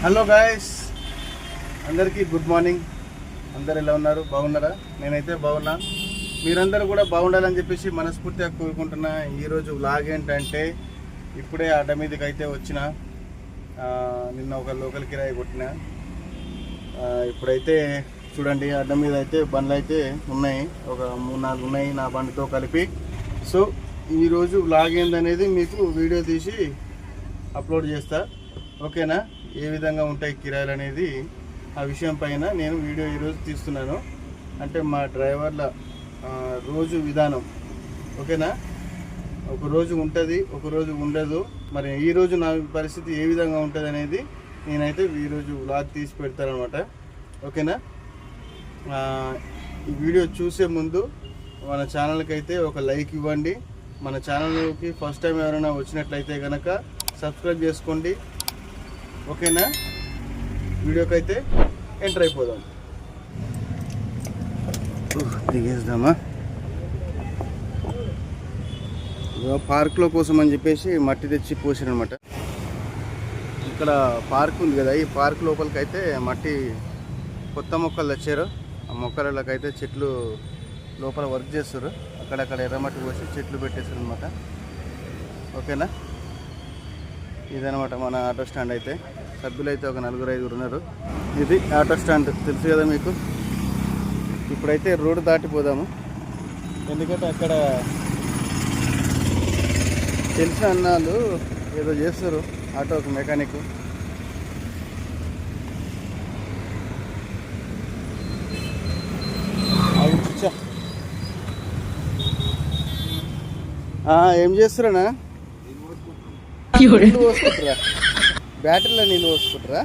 Hello guys, అందరికీ good morning. అందరు ఎలా ఉన్నారు? బాగున్నారా? నేనైతే బాగున్నా. మీరందరూ కూడా బాగుండాలని చెప్పేసి మనస్ఫూర్తిగా కోరుకుంటున్నా. ఈరోజు వ్లాగ్ ఏంటంటే ఇప్పుడే అడ్డ మీదకి అయితే వచ్చిన. నిన్న ఒక లోకల్ కిరాయి కొట్టిన. ఇప్పుడైతే చూడండి, అడ్డ మీద అయితే బండ్లు అయితే ఉన్నాయి, ఒక 3-4 ఉన్నాయి నా బండితో కలిపి. సో ఈరోజు వ్లాగ్ ఏందనేది మీకు వీడియో తీసి అప్లోడ్ చేస్తా, ఓకేనా? ఏ విధంగా ఉంటాయి కిరాయిలు అనేది ఆ విషయం పైన నేను వీడియో ఈరోజు తీస్తున్నాను. అంటే మా డ్రైవర్ల రోజు విధానం, ఓకేనా? ఒకరోజు ఉంటుంది, ఒకరోజు ఉండదు. మరి ఈరోజు నా పరిస్థితి ఏ విధంగా ఉంటుంది అనేది నేనైతే ఈరోజు వ్లాగ్ తీసి పెడతానమాట, ఓకేనా? ఈ వీడియో చూసే ముందు మన ఛానల్కి అయితే ఒక లైక్ ఇవ్వండి. మన ఛానల్కి ఫస్ట్ టైం ఎవరైనా వచ్చినట్లయితే కనుక సబ్స్క్రైబ్ చేసుకోండి, ఓకేనా? వీడియోకి అయితే ఎంటర్ అయిపోదాం. దిగేద్దామా? పార్క్లో కోసం అని చెప్పేసి మట్టి తెచ్చి పోసారనమాట. ఇక్కడ పార్క్ ఉంది కదా, ఈ పార్క్ లోపలికి అయితే మట్టి కొత్త మొక్కలు తెచ్చారు. ఆ మొక్కలకైతే చెట్లు లోపల వర్క్ చేస్తారు. అక్కడక్కడ ఎర్రమట్టి పోసి చెట్లు పెట్టేస్తారు అనమాట, ఓకేనా? ఇదనమాట మన ఆటో స్టాండ్. అయితే సభ్యులు అయితే ఒక 4-5 ఉన్నారు. ఇది ఆటో స్టాండ్, తెలుసు కదా మీకు. ఇప్పుడైతే రోడ్డు దాటిపోదాము, ఎందుకంటే అక్కడ తెలిసిన అన్నాళ్ళు ఏదో చేస్తారు ఆటోకి మెకానిక్. ఏం చేస్తారనా? నీళ్ళు పోసుకుంటారా? బ్యాటరీలో నీళ్ళు పోసుకుంటారా?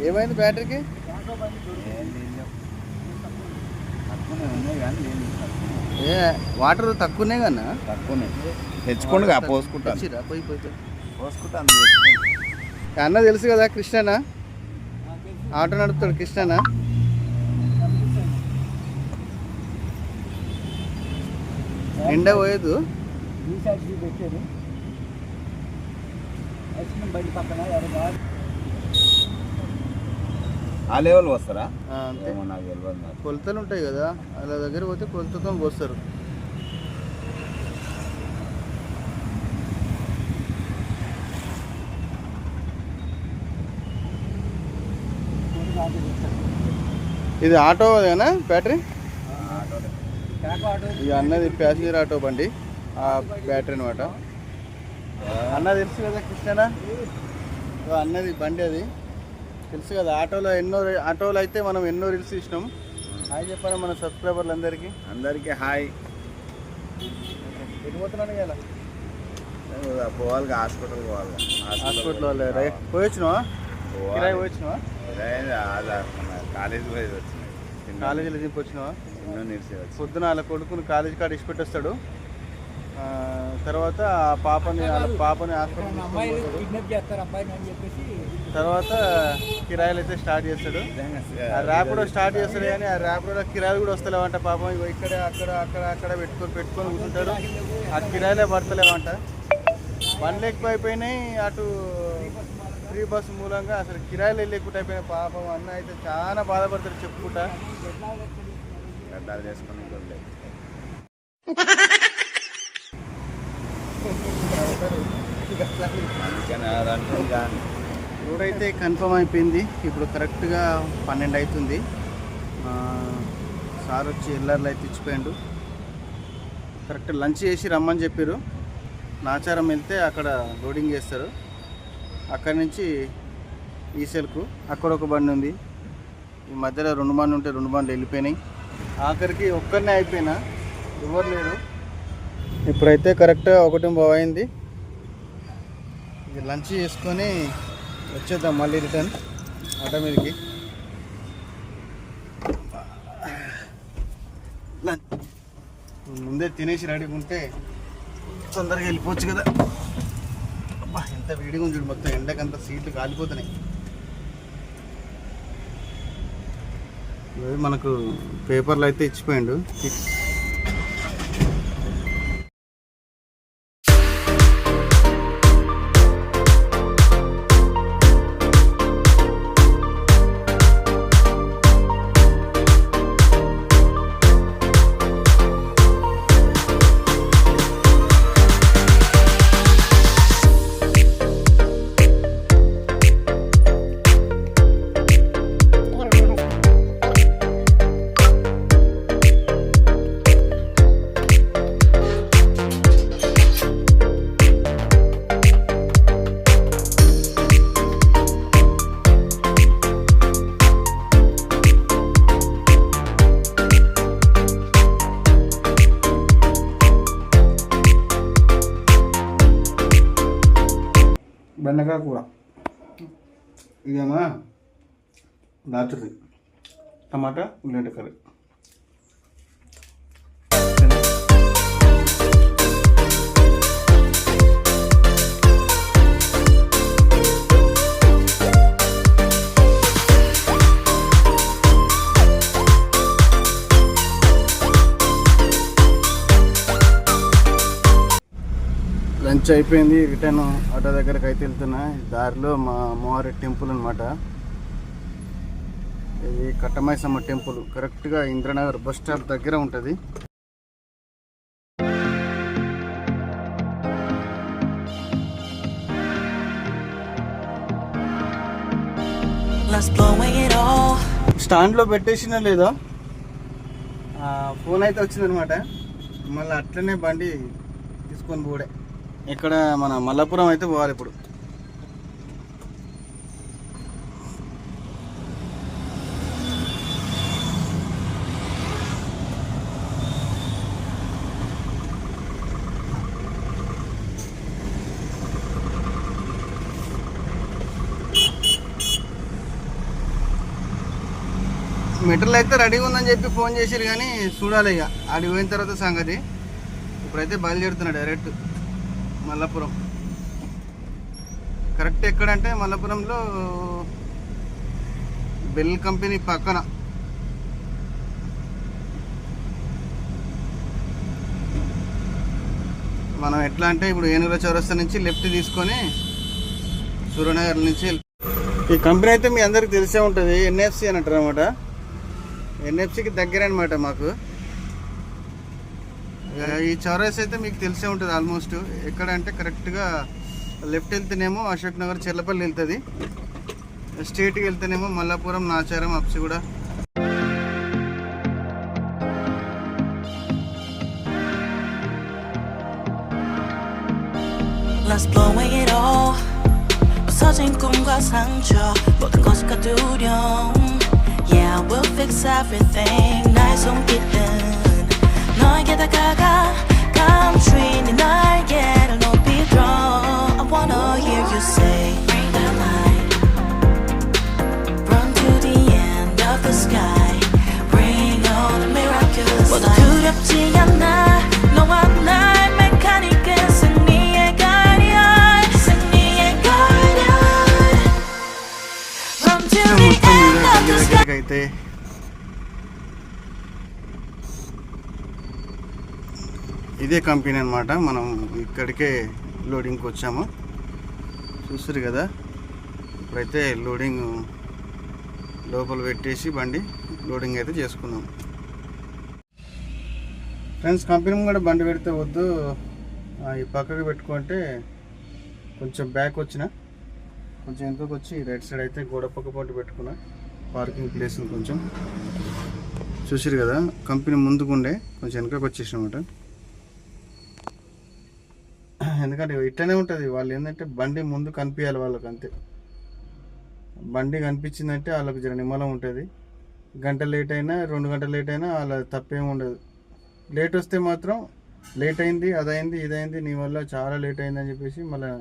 ఏమైంది బ్యాటరీకి? ఏ వాటర్ తక్కువనే కన్నా? తక్కువనే తెచ్చుకోండి, పోసుకుంటా. పోయి పోసుకుంటా. అన్న తెలుసు కదా, కృష్ణనా? ఆటో నడుపుతాడు కృష్ణనా. ఎండ పోయేదు. ఆ లెవెల్ వస్తారా? అంతే, కొలతలు ఉంటాయి కదా, అలా దగ్గర పోతే కొలతతో పోస్తారు. ఇది ఆటో అదేనా బ్యాటరీ? ఇది అన్నది ప్యాసింజర్ ఆటో బండి, ఆ బ్యాటరీ అనమాట. అన్న తెలుసు కదా కృష్ణనా, అన్నది బండి అది తెలుసు కదా. ఆటోలో అయితే మనం ఎన్నో రీల్స్ ఇచ్చినాం. హాయ్ చెప్పాను మన సబ్స్క్రైబర్లు అందరికీ హాయ్. వెళ్ళిపోతున్నాను కదా, పోవాలి హాస్పిటల్ పోవాలి. హాస్పిటల్ వాళ్ళే పోయొచ్చినావా? కిరాయి పోయొచ్చినావా? కాలేజీ పోయి వచ్చినాయి. కాలేజీలో దింపి వచ్చినావా? పొద్దున వాళ్ళ కొడుకుని కాలేజీ కాడ ఇచ్చి పెట్టేస్తాడు. తర్వాత ఆ పాపని హాస్పిటల్ తర్వాత కిరాయిలు అయితే స్టార్ట్ చేస్తాడు. ఆ ర్యాపిడో స్టార్ట్ చేస్తాడు, కానీ ఆ ర్యాపిడోలో కిరాయిలు కూడా వస్తలేవంట. పాపం ఇక్కడే అక్కడ పెట్టుకొని కూర్చుంటాడు. ఆ కిరాయిలే పడతలేవంట. బండ్లు ఎక్కువ అయిపోయినాయి. అటు ఫ్రీ బస్సు మూలంగా అసలు కిరాయిలు వెళ్ళేకుండా అయిపోయినాయి. పాపం అన్న అయితే చాలా బాధపడతాడు చెప్పుకుంటా. చేసుకుని రోడ్ అయితే కన్ఫర్మ్ అయిపోయింది. ఇప్పుడు కరెక్ట్గా 12 అవుతుంది. సార్ వచ్చి ఎల్లర్లు అయితే ఇచ్చిపోయాడు. కరెక్ట్ లంచ్ చేసి రమ్మని చెప్పారు. నాచారం వెళ్తే అక్కడ లోడింగ్ చేస్తారు. అక్కడి నుంచి ఈసెల్కు అక్కడ ఒక బండి ఉంది. ఈ మధ్యలో 2 బండ్లు ఉంటే 2 బండ్లు వెళ్ళిపోయినాయి. ఆఖరికి ఒక్కరినే అయిపోయినా, ఎవరు లేరు. ఇప్పుడైతే కరెక్ట్గా 1:15 అయింది. ఇది లంచ్ చేసుకొని వచ్చేద్దాం మళ్ళీ రిటర్న్ ఆటో మీదకి. ముందే తినేసి రెడీగా ఉంటే తొందరగా వెళ్ళిపోవచ్చు కదా. అబ్బా ఎంత వేడిగా ఉంది, మొత్తం ఎండకంతా సీట్లు కాలిపోతున్నాయి. మనకు పేపర్లు అయితే ఇచ్చిపోయిండు. బెండకాయ కూర, ఇదేమో రాత్రి టమాటా ఉల్లిగడ్డ కర్రీ. లంచ్ అయిపోయింది, రిటర్న్ ఆటో దగ్గరకు అయితే వెళ్తున్నా. దారిలో మా అమ్మవారి టెంపుల్ అనమాట. ఇది కట్టమైసమ్మ టెంపుల్, కరెక్ట్గా ఇంద్రనగర్ బస్ స్టాప్ దగ్గర ఉంటుంది. స్టాండ్లో పెట్టేసినా లేదా ఫోన్ అయితే వచ్చిందనమాట. మళ్ళీ అట్లనే బండి తీసుకొని పోడే. ఇక్కడ మన మల్లాపురం అయితే పోవాలి ఇప్పుడు. మెటీరియల్ అయితే రెడీగా ఉందని చెప్పి ఫోన్ చేసిరు, కానీ చూడాలి ఇక ఆడికి పోయిన తర్వాత సంగతి. ఇప్పుడైతే బయలుదేరుతున్నాడు డైరెక్ట్ మల్లాపురం. కరెక్ట్ ఎక్కడంటే మల్లాపురంలో బెల్ కంపెనీ పక్కన. మనం ఎట్లా అంటే ఇప్పుడు ఏనుగుల చౌరస్తా నుంచి లెఫ్ట్ తీసుకొని సూర్యనగర్ నుంచి. ఈ కంపెనీ అయితే మీ అందరికి తెలిసే ఉంటుంది, ఎన్ఎఫ్సి అని అంటారు అనమాట. ఎన్ఎఫ్సికి దగ్గర అనమాట మాకు. ఈ చౌరస్ అయితే మీకు తెలిసే ఉంటుంది ఆల్మోస్ట్. ఎక్కడ అంటే కరెక్ట్గా లెఫ్ట్ వెళ్తేనేమో అశోక్ నగర్ చెర్లపల్లి వెళ్తుంది, స్ట్రేట్కి వెళ్తేనేమో Mallapuram, Nacharam, Habsiguda. Yeah, we'll fix everything. 나의 손길은 너에게 다가가 감추인 날개를 높이 들어. I wanna hear you say bring the light, run to the end of the sky, bring all the miracles. 모두 두렵지 않아 너와 나의 메카닉은 승리의 guardian, 승리의 guardian. Run to the end of the sky. అయితే ఇదే company అనమాట. మనం ఇక్కడికే లోడింగ్కి వచ్చాము, చూస్తారు కదా. ఇప్పుడైతే loading లోపల పెట్టేసి బండి లోడింగ్ అయితే చేసుకున్నాం. ఫ్రెండ్స్, కంపెనీ కూడా బండి పెడితే వద్దు, ఈ పక్కకి పెట్టుకుంటే కొంచెం బ్యాక్ వచ్చిన, కొంచెం వెనుకకి వచ్చి రైట్ సైడ్ అయితే గోడ పక్క పాటు పెట్టుకున్నా. పార్కింగ్ ప్లేస్ కొంచెం చూసారు కదా. కంపెనీ ముందుకుండే కొంచెం వెనకకి వచ్చేసినమాట. ఎందుకంటే ఇట్లనే ఉంటుంది, వాళ్ళు ఏంటంటే బండి ముందు కనిపించాలి వాళ్ళకి, అంతే. బండి కనిపించిందంటే వాళ్ళకి జర నిమ్మలం ఉంటుంది. గంట లేట్ అయినా 2 గంటలు లేట్ అయినా వాళ్ళ తప్పేం ఉండదు. లేట్ వస్తే మాత్రం లేట్ అయింది, అదైంది, ఇదైంది, నీ వల్ల చాలా లేట్ అయింది అని చెప్పేసి మళ్ళీ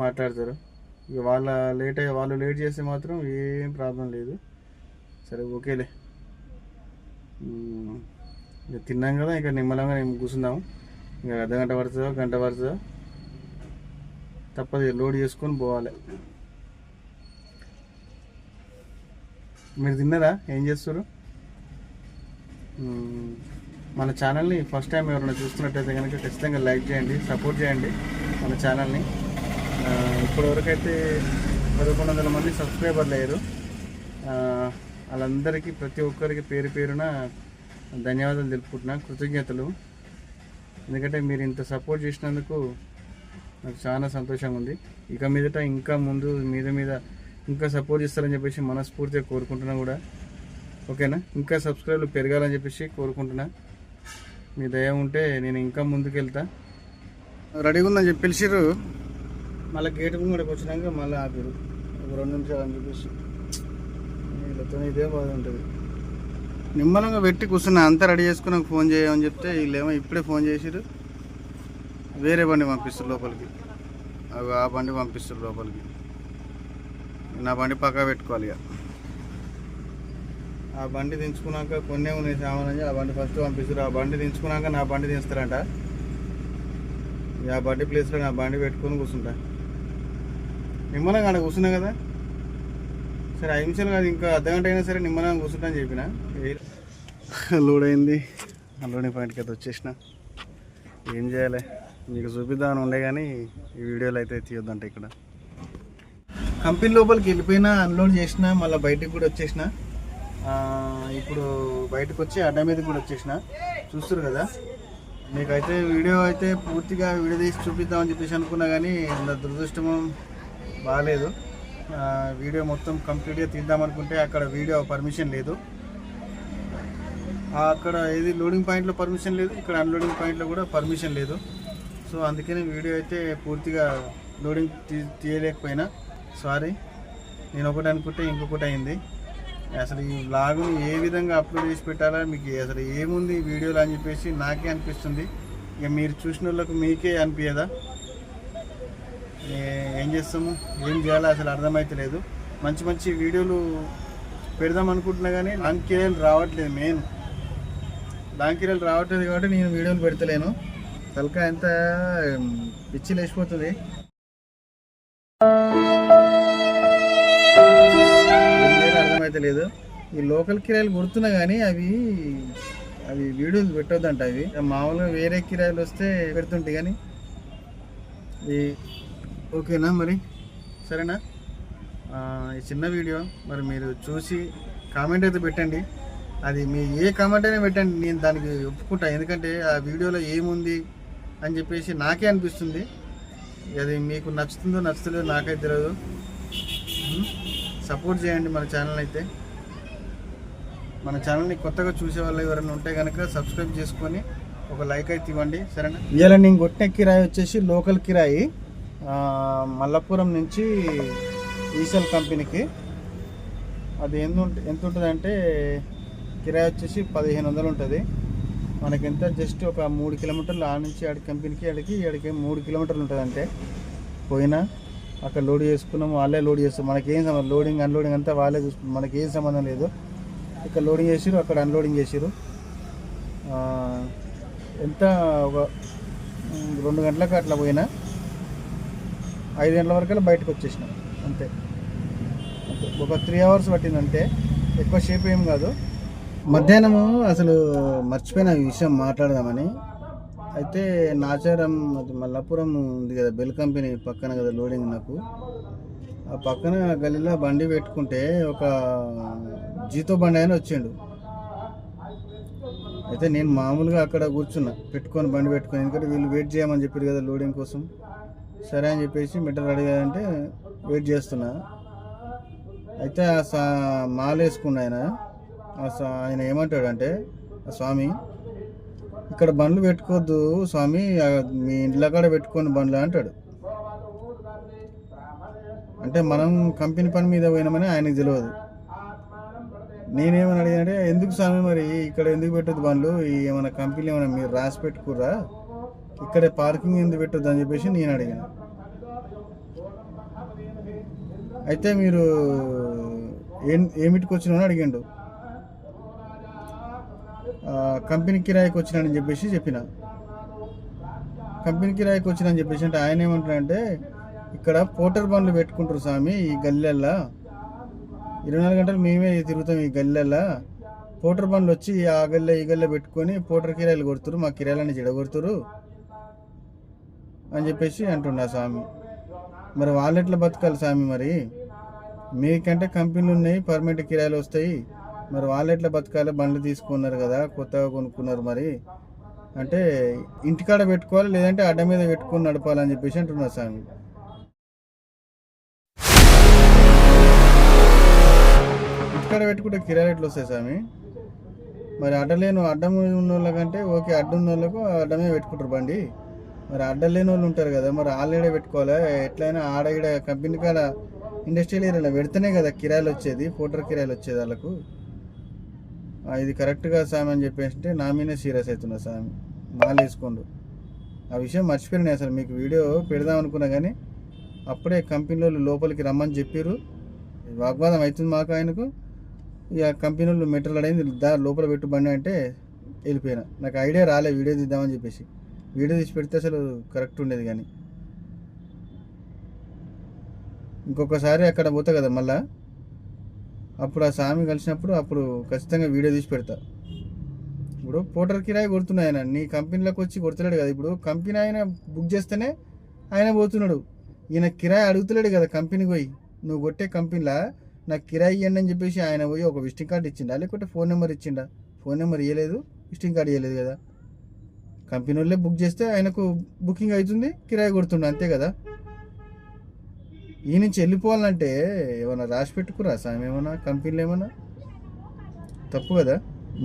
మాట్లాడతారు. ఇక వాళ్ళు లేట్ చేస్తే మాత్రం ఏం ప్రాబ్లం లేదు. సరే ఓకేలే, ఇక తిన్నాం కదా, ఇక నిమ్మలంగా కూర్చుందాము. ఇంకా అర్ధగంట పడుతుందో గంట పడుతుందో తప్పదు, లోడ్ చేసుకొని పోవాలి. మీరు తిన్నారా? ఏం చేస్తారు? మన ఛానల్ని ఫస్ట్ టైం ఎవరైనా చూస్తున్నట్టయితే కనుక ఖచ్చితంగా లైక్ చేయండి, సపోర్ట్ చేయండి మన ఛానల్ని. ఇప్పటివరకైతే 1100 మంది సబ్స్క్రైబర్లు అయ్యారు. వాళ్ళందరికీ ప్రతి ఒక్కరికి పేరు పేరున ధన్యవాదాలు తెలుపుకుంటున్నా, కృతజ్ఞతలు. ఎందుకంటే మీరు ఇంత సపోర్ట్ చేసినందుకు నాకు చాలా సంతోషంగా ఉంది. ఇక మీదట ఇంకా ముందు మీద ఇంకా సపోర్ట్ చేస్తారని చెప్పేసి మనస్ఫూర్తిగా కోరుకుంటున్నా కూడా. ఓకేనా? ఇంకా సబ్స్క్రైబర్లు పెరగాలని చెప్పేసి కోరుకుంటున్నా. మీ దయ ఉంటే నేను ఇంకా ముందుకు వెళ్తా. రెడీగా ఉందని చెప్పి పిలిచిర్రు, మళ్ళీ గేట్ ముంగడికి వచ్చినాక మళ్ళీ ఆపిరు ఒక 2 నిమిషాలు అని చెప్పేసి. వీళ్ళతో ఇదే బాధ ఉంటుంది. నిమ్మలంగా పెట్టి కూర్చున్నా, అంతా రెడీ చేసుకుని నాకు ఫోన్ చేయమని చెప్తే వీళ్ళేమో ఇప్పుడే ఫోన్ చేసిరు, వేరే బండి పంపిస్తారు లోపలికి. అవి ఆ బండి పంపిస్తారు లోపలికి. నా బండి పక్కా పెట్టుకోవాలి ఇక. ఆ బండి దించుకున్నాక కొన్నే ఉన్నాయి సామాన్, ఆ బండి ఫస్ట్ పంపిస్తారు. ఆ బండి దించుకున్నాక నా బండి దించుతారంట. ఆ బండి ప్లేస్లో నా బండి పెట్టుకొని కూర్చుంటా. నిమ్మలంగా అక్కడ కూర్చున్నా కదా, సరే 5 నిమిషాలు కాదు ఇంకా అర్ధగంట అయినా సరే నిమ్మలంగా కూర్చుంటా అని చెప్పిన. లోడ్ అయింది, లోడింగ్ పాయింట్కి అయితే వచ్చేసిన. ఏం చేయాలి మీకు చూపిద్దామని ఉండే కానీ ఈ వీడియోలో అయితే తీయొద్దంట. ఇక్కడ కంపెనీ లోపలికి వెళ్ళిపోయినా, అన్లోడ్ చేసిన, మళ్ళీ బయటకు కూడా వచ్చేసిన. ఇప్పుడు బయటకు వచ్చి అడ్డ మీదకి కూడా వచ్చేసిన. చూస్తారు కదా, మీకైతే వీడియో అయితే పూర్తిగా వీడియో తీసి చూపిద్దామని చెప్పేసి అనుకున్నా కానీ అంత దురదృష్టం బాగాలేదు. వీడియో మొత్తం కంప్లీట్గా తీద్దామనుకుంటే అక్కడ వీడియో పర్మిషన్ లేదు. అక్కడ ఏది లోడింగ్ పాయింట్లో పర్మిషన్ లేదు, ఇక్కడ అన్లోడింగ్ పాయింట్లో కూడా పర్మిషన్ లేదు. సో అందుకని వీడియో అయితే పూర్తిగా లోడింగ్ తీయలేకపోయినా. సారీ, నేను ఒకటి అనుకుంటే ఇంకొకటి అయింది. అసలు ఈ వ్లాగ్ని ఏ విధంగా అప్లోడ్ చేసి పెట్టాలా, మీకు అసలు ఏముంది వీడియోలో అని చెప్పేసి నాకే అనిపిస్తుంది. ఇక మీరు చూసిన వాళ్ళకు మీకే అనిపించదా? ఏం చేస్తాము, ఏం చేయాలో అసలు అర్థమైతలేదు. మంచి మంచి వీడియోలు పెడదాం అనుకుంటున్నా కానీ లాంగ్ కెరీర్లు రావట్లేదు. మెయిన్ లాంగ్ కెరీర్లు రావట్లేదు కాబట్టి నేను వీడియోలు పెడతలేను. తలకాయ ఎంత పిచ్చి లేచిపోతుంది. అర్థమైతే లేదు. ఈ లోకల్ కిరాయిలు గుర్తున్నా కానీ అవి వీడియోలు పెట్టొద్దంట. అవి మామూలుగా వేరే కిరాయిలు వస్తే పెడుతుంటే కానీ ఓకేనా మరి, సరేనా? ఈ చిన్న వీడియో మరి మీరు చూసి కామెంట్ అయితే పెట్టండి. అది మీ ఏ కామెంట్ అయినా పెట్టండి, నేను దానికి ఒప్పుకుంటా. ఎందుకంటే ఆ వీడియోలో ఏముంది అని చెప్పేసి నాకే అనిపిస్తుంది. అది మీకు నచ్చుతుందో నచ్చుతుందో నాకైతే తెలియదు. సపోర్ట్ చేయండి మన ఛానల్ అయితే. మన ఛానల్ని కొత్తగా చూసే వాళ్ళు ఎవరైనా ఉంటే కనుక సబ్స్క్రైబ్ చేసుకొని ఒక లైక్ అయితే ఇవ్వండి, సరేనా? ఇవాళ నేను కొట్టిన కిరాయి వచ్చేసి లోకల్ కిరాయి, మల్లపురం నుంచి ఈసెల్ కంపెనీకి. అది ఎంత ఉంటుందంటే కిరాయి వచ్చేసి 1500 ఉంటుంది. మనకి ఎంత జస్ట్ ఒక 3 కిలోమీటర్లు ఆ నుంచి ఆడి కంపెనీకి ఆడికి 3 కిలోమీటర్లు ఉంటుంది. అంటే పోయినా అక్కడ లోడ్ చేసుకున్నాము, వాళ్ళే లోడ్ చేస్తాం. మనకేం సంబంధం, లోడింగ్ అన్లోడింగ్ అంతా వాళ్ళే చూసుకుంటాం, మనకేం సంబంధం లేదు. ఇక్కడ లోడింగ్ చేసిరు, అక్కడ అన్లోడింగ్ చేసిరు. ఎంత ఒక 2 గంటలకు అట్లా పోయినా 5 గంటల వరకు బయటకు వచ్చేసినాం అంతే. ఒక 3 అవర్స్ పట్టిందంటే, ఎక్కువ సేపు ఏం కాదు. మధ్యాహ్నము అసలు మర్చిపోయిన ఈ విషయం మాట్లాడదామని. అయితే నాచారం అది మల్లపురం ఉంది కదా, బెల్ కంపెనీ పక్కన కదా లోడింగ్. నాకు ఆ పక్కన గల్లీలో బండి పెట్టుకుంటే ఒక జీతో బండి ఆయన వచ్చిండు. అయితే నేను మామూలుగా అక్కడ కూర్చున్నా పెట్టుకొని, బండి పెట్టుకొని. ఎందుకంటే వీళ్ళు వెయిట్ చేయమని చెప్పారు కదా లోడింగ్ కోసం. సరే అని చెప్పేసి మెటీరియల్ అడిగారంటే వెయిట్ చేస్తున్నా. అయితే ఆ మాల వేసుకున్న ఆయన ఏమంటాడంటే, ఆ స్వామి ఇక్కడ బండ్లు పెట్టుకోవద్దు స్వామి, మీ ఇంట్లో కాడ పెట్టుకొని బండ్లు అంటాడు. అంటే మనం కంపెనీ పని మీద పోయినామని ఆయనకు తెలియదు. నేనేమని అడిగానంటే, ఎందుకు స్వామి మరి ఇక్కడ ఎందుకు పెట్టద్దు బండ్లు, ఏమైనా కంపెనీలు ఏమైనా మీరు రాసి పెట్టుకుర్రా, ఇక్కడే పార్కింగ్ ఎందుకు పెట్టద్దు అని చెప్పేసి నేను అడిగాను. అయితే మీరు ఏమిటికి వచ్చినా అడిగాడు. కంపెనీ కిరాయికి వచ్చినాడని చెప్పేసి చెప్పిన. కంపెనీ కిరాయికి వచ్చినని చెప్పేసి అంటే ఆయన ఏమంటాడంటే, ఇక్కడ పోటర్ బండ్లు పెట్టుకుంటారు స్వామి ఈ గల్లెల్లా, 24 గంటలు మేమే తిరుగుతాం ఈ గల్లెల్లా. పోటర్ బండ్లు వచ్చి ఆ గల్లె ఈ గల్లె పెట్టుకొని పోటర్ కిరాయిలు కొడుతురు, మా కిరాయిలని చెడగొడుతురు అని చెప్పేసి అంటుండ స్వామి. మరి వాళ్ళు ఎట్లా బతకాలి స్వామి? మరి మీకంటే కంపెనీలు ఉన్నాయి, పర్మనెంట్ కిరాయిలు వస్తాయి, మరి వాళ్ళు ఎట్లా బతకాలి? బండ్లు తీసుకున్నారు కదా, కొత్తగా కొనుక్కున్నారు. మరి అంటే ఇంటికాడ పెట్టుకోవాలి, లేదంటే అడ్డ మీద పెట్టుకొని నడపాలని చెప్పేసి అంటున్నారు స్వామి. ఇంటికాడ పెట్టుకుంటే కిరాయి ఎట్లా వస్తాయి స్వామి? మరి అడ్డం ఉన్న వాళ్ళకంటే ఓకే, అడ్డం ఉన్న వాళ్ళకు అడ్డమే పెట్టుకుంటారు బండి. మరి అడ్డం లేని వాళ్ళు ఉంటారు కదా, మరి ఆల్రెడీ పెట్టుకోవాలి. ఎట్లయినా ఆడ కంపెనీ కాడ ఇండస్ట్రియల్ ఏరియాలో పెడితేనే కదా కిరాయిలు వచ్చేది, పోటర్ కిరాయిలు వచ్చేది వాళ్ళకు. ఇది కరెక్ట్గా స్వామి అని చెప్పేసి నా మీదే సీరియస్ అవుతున్నా స్వామి. మాల వేసుకోండు. ఆ విషయం మర్చిపోయినాయి. అసలు మీకు వీడియో పెడదాం అనుకున్నా కానీ అప్పుడే కంపెనీ వాళ్ళు లోపలికి రమ్మని చెప్పారు. వాగ్వాదం అవుతుంది మాకు ఆయనకు. ఇక కంపెనీ వాళ్ళు మెటీరియల్ అయింది లోపల పెట్టు బండి అంటే వెళ్ళిపోయినా. నాకు ఐడియా రాలే వీడియో తీద్దామని చెప్పేసి. వీడియో తీసి పెడితే అసలు కరెక్ట్ ఉండేది. కానీ ఇంకొకసారి అక్కడ పోతా కదా మళ్ళా, అప్పుడు ఆ స్వామి కలిసినప్పుడు అప్పుడు ఖచ్చితంగా వీడియో తీసి పెడతా. ఇప్పుడు పోటర్ కిరాయి కొడుతున్నాయి ఆయన, నీ కంపెనీలోకి వచ్చి కొడుతున్నాడు కదా. ఇప్పుడు కంపెనీ ఆయన బుక్ చేస్తేనే ఆయన పోతున్నాడు. ఈయన కిరాయి అడుగుతలేడు కదా కంపెనీకి పోయి. నువ్వు కొట్టే కంపెనీలా నాకు కిరాయి ఇవ్వండి అని చెప్పేసి ఆయన పోయి ఒక విజిటింగ్ కార్డు ఇచ్చిండా, లేకపోతే ఫోన్ నెంబర్ ఇచ్చిండా? ఫోన్ నెంబర్ ఇవ్వలేదు, విజిటింగ్ కార్డు ఇవ్వలేదు కదా. కంపెనీ వాళ్ళే బుక్ చేస్తే ఆయనకు బుకింగ్ అవుతుంది, కిరాయి కొడుతుండే, అంతే కదా. ఈ నుంచి వెళ్ళిపోవాలంటే ఏమన్నా రాసి పెట్టుకురా సాయం, ఏమన్నా కంపెనీలు ఏమన్నా? తప్పు కదా.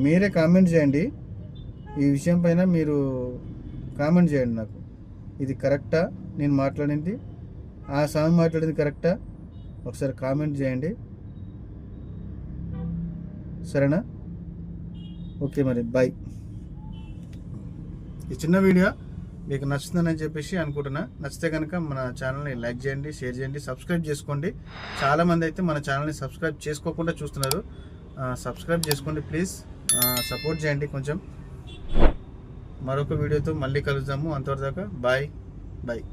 మీరే కామెంట్ చేయండి ఈ విషయం పైన. మీరు కామెంట్ చేయండి నాకు, ఇది కరెక్టా నేను మాట్లాడింది, ఆ స్వామి మాట్లాడింది కరెక్టా? ఒకసారి కామెంట్ చేయండి, సరేనా? ఓకే మరి బాయ్. ఈ చిన్న వీడియో మీకు నచ్చుతుందని చెప్పేసి అనుకుంటున్నా. నచ్చితే కనుక మన ఛానల్ని లైక్ చేయండి, షేర్ చేయండి, సబ్స్క్రైబ్ చేసుకోండి. చాలామంది అయితే మన ఛానల్ని సబ్స్క్రైబ్ చేసుకోకుండా చూస్తున్నారు. సబ్స్క్రైబ్ చేసుకోండి ప్లీజ్, సపోర్ట్ చేయండి కొంచెం. మరొక వీడియోతో మళ్ళీ కలుద్దాము. అంతవరదాకా బాయ్ బాయ్.